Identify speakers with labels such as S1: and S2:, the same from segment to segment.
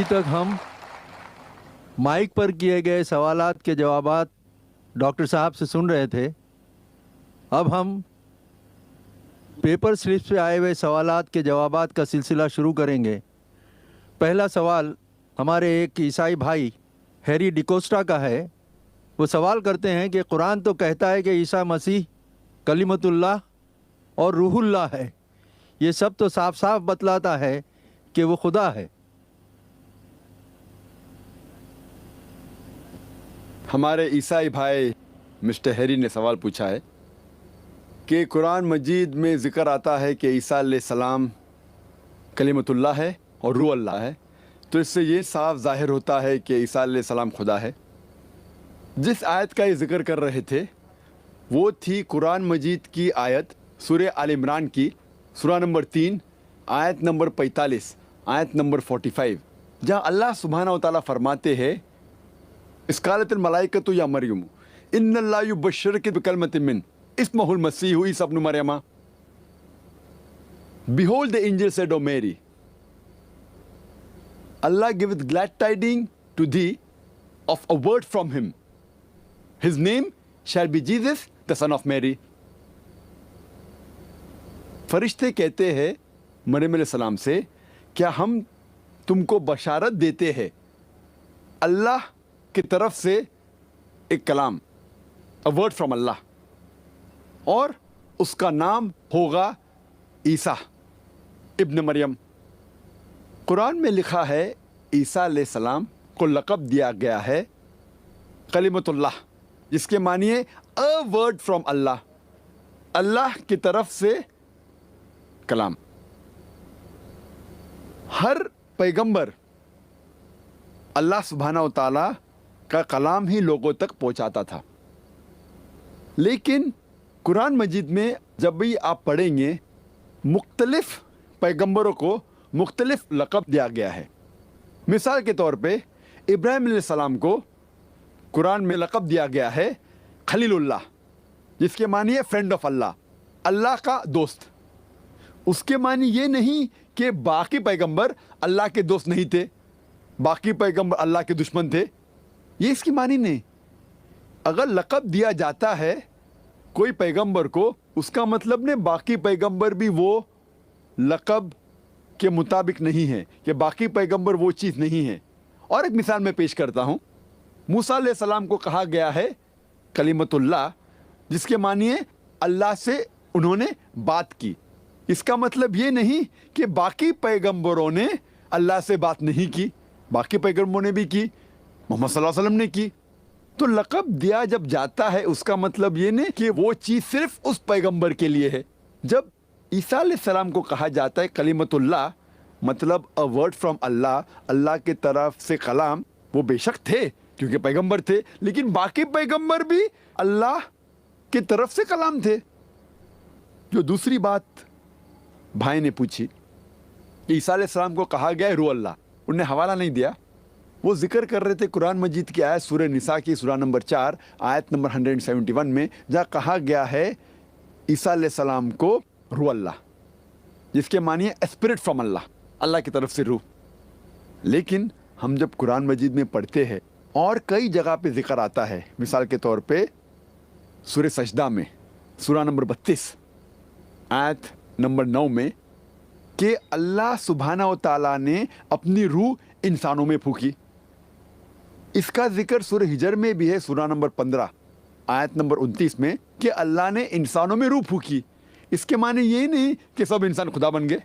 S1: तक हम माइक पर किए गए सवालात के जवाबात डॉक्टर साहब से सुन रहे थे। अब हम पेपर स्लिप्स पे आए हुए सवालात के जवाबात का सिलसिला शुरू करेंगे। पहला सवाल हमारे एक ईसाई भाई हैरी डिकोस्टा का है। वो सवाल करते हैं कि कुरान तो कहता है कि ईसा मसीह कलिमतुल्लाह और रूहुल्लाह है। ये सब तो साफ साफ बतलाता है कि वो खुदा है।
S2: हमारे ईसाई भाई मिस्टर हैरी ने सवाल पूछा है कि कुरान मजीद में ज़िक्र आता है कि ईसा अलैहिस्सलाम कलिमतुल्लाह है और रूह अल्लाह है, तो इससे ये साफ ज़ाहिर होता है कि ईसा अलैहिस्सलाम खुदा है। जिस आयत का ये ज़िक्र कर रहे थे वो थी कुरान मजीद की आयत सूरह आल इमरान की सूरा नंबर 3 आयत नंबर 45 आयत नंबर 45, जहाँ अल्लाह सुब्हानहू व तआला फरमाते हैं इसकालतुल मलाइकतु या मरियम इन्नल्लाह युबश्शिरुकी बिकलिमतिन मिन इस्मुहुल मसीहु ईसा इब्न Maryam. Behold, the angel said, O Mary, Allah giveth glad tidings to thee of a word from him. His name shall be Jesus, the son of Mary. फरिश्ते कहते हैं मरियम अलैहिस्सलाम से, क्या हम तुमको बशारत देते हैं अल्लाह की तरफ से एक कलाम, अ वर्ड फ्रॉम अल्लाह, और उसका नाम होगा ईसा इब्न मरियम। कुरान में लिखा है ईसा अलैहिस्सलाम को लक़ब दिया गया है कलिमतुल्लाह, जिसके मानिए अ वर्ड फ्रॉम अल्लाह, अल्लाह की तरफ से कलाम। हर पैगंबर अल्लाह सुब्हानहू व तआला का कलाम ही लोगों तक पहुंचाता था। लेकिन कुरान मजीद में जब भी आप पढ़ेंगे मुख्तलिफ पैगंबरों को मुख्तलिफ लक़ब दिया गया है। मिसाल के तौर पे इब्राहिम अलैहिस्सलाम को कुरान में लक़ब दिया गया है खलीलुल्लाह, जिसके मानिए फ्रेंड ऑफ अल्लाह, अल्लाह का दोस्त। उसके मानी ये नहीं कि बाकी पैगंबर अल्लाह के दोस्त नहीं थे, बाकी पैगंबर अल्लाह के दुश्मन थे, ये इसकी मानी नहीं। अगर लक़ब दिया जाता है कोई पैगंबर को, उसका मतलब ने बाकी पैगंबर भी वो लक़ब के मुताबिक नहीं है, कि बाकी पैगंबर वो चीज़ नहीं है। और एक मिसाल मैं पेश करता हूँ। मूसा अलैहिस्सलाम को कहा गया है कलिमतुल्लाह, जिसके मानिए अल्लाह से उन्होंने बात की। इसका मतलब ये नहीं कि बाकी पैगंबरों ने अल्लाह से बात नहीं की, बाकी पैगंबरों ने भी की, मोहम्मद सल्लल्लाहु अलैहि वसल्लम ने की। तो लक़ब दिया जब जाता है उसका मतलब ये नहीं कि वो चीज़ सिर्फ उस पैगंबर के लिए है। जब ईसा अलैहिस्सलाम को कहा जाता है कलिमतुल्लाह, मतलब अ वर्ड फ्रॉम अल्लाह, अल्लाह की तरफ से कलाम, वो बेशक थे क्योंकि पैगंबर थे, लेकिन बाकी पैगंबर भी अल्लाह की तरफ से कलाम थे। जो दूसरी बात भाई ने पूछी, ईसा अलैहिस्सलाम को कहा गया है रूह अल्लाह, उन्हें हवाला नहीं दिया। वो जिक्र कर रहे थे कुरान मजीद की आयत सूरह निसा की सूरा नंबर 4 आयत नंबर 171 में, जहाँ कहा गया है ईसा अलैहिस्सलाम को रूह अल्लाह, जिसके मानिए स्पिरिट फ्रॉम अल्लाह, अल्लाह की तरफ से रूह। लेकिन हम जब कुरान मजीद में पढ़ते हैं और कई जगह पे जिक्र आता है, मिसाल के तौर पे सूरह सजदा में सूरा नंबर 32 आयत नंबर 9 में, कि अल्लाह सुब्हानहू व तआला ने अपनी रूह इंसानों में फूकी। इसका जिक्र सूरह हिजर में भी है सूरा नंबर 15 आयत नंबर 29 में, कि अल्लाह ने इंसानों में रूह फूकी। इसके माने ये नहीं कि सब इंसान खुदा बन गए,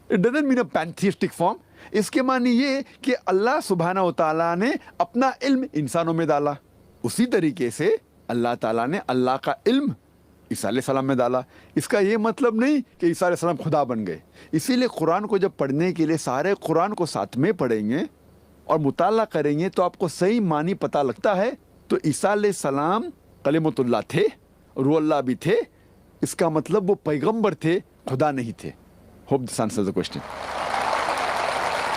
S2: it doesn't mean a pantheistic form. इसके माने ये कि अल्लाह सुब्हानहू व तआला ने अपना इल्म इंसानों में डाला। उसी तरीके से अल्लाह ताला ने अल्लाह का इल्म ईसा अलैहिस्सलाम में डाला। इसका ये मतलब नहीं कि ईसा अलैहिस्सलाम खुदा बन गए। इसीलिए कुरान को जब पढ़ने के लिए सारे कुरान को साथ में पढ़ेंगे और मुताला करेंगे तो आपको सही मानी पता लगता है। तो ईसा अलैहिस्सलाम कलिमतुल्लाह थे, रूह अल्लाह भी थे, इसका मतलब वो पैगंबर थे, खुदा नहीं थे। Hope this answers the question.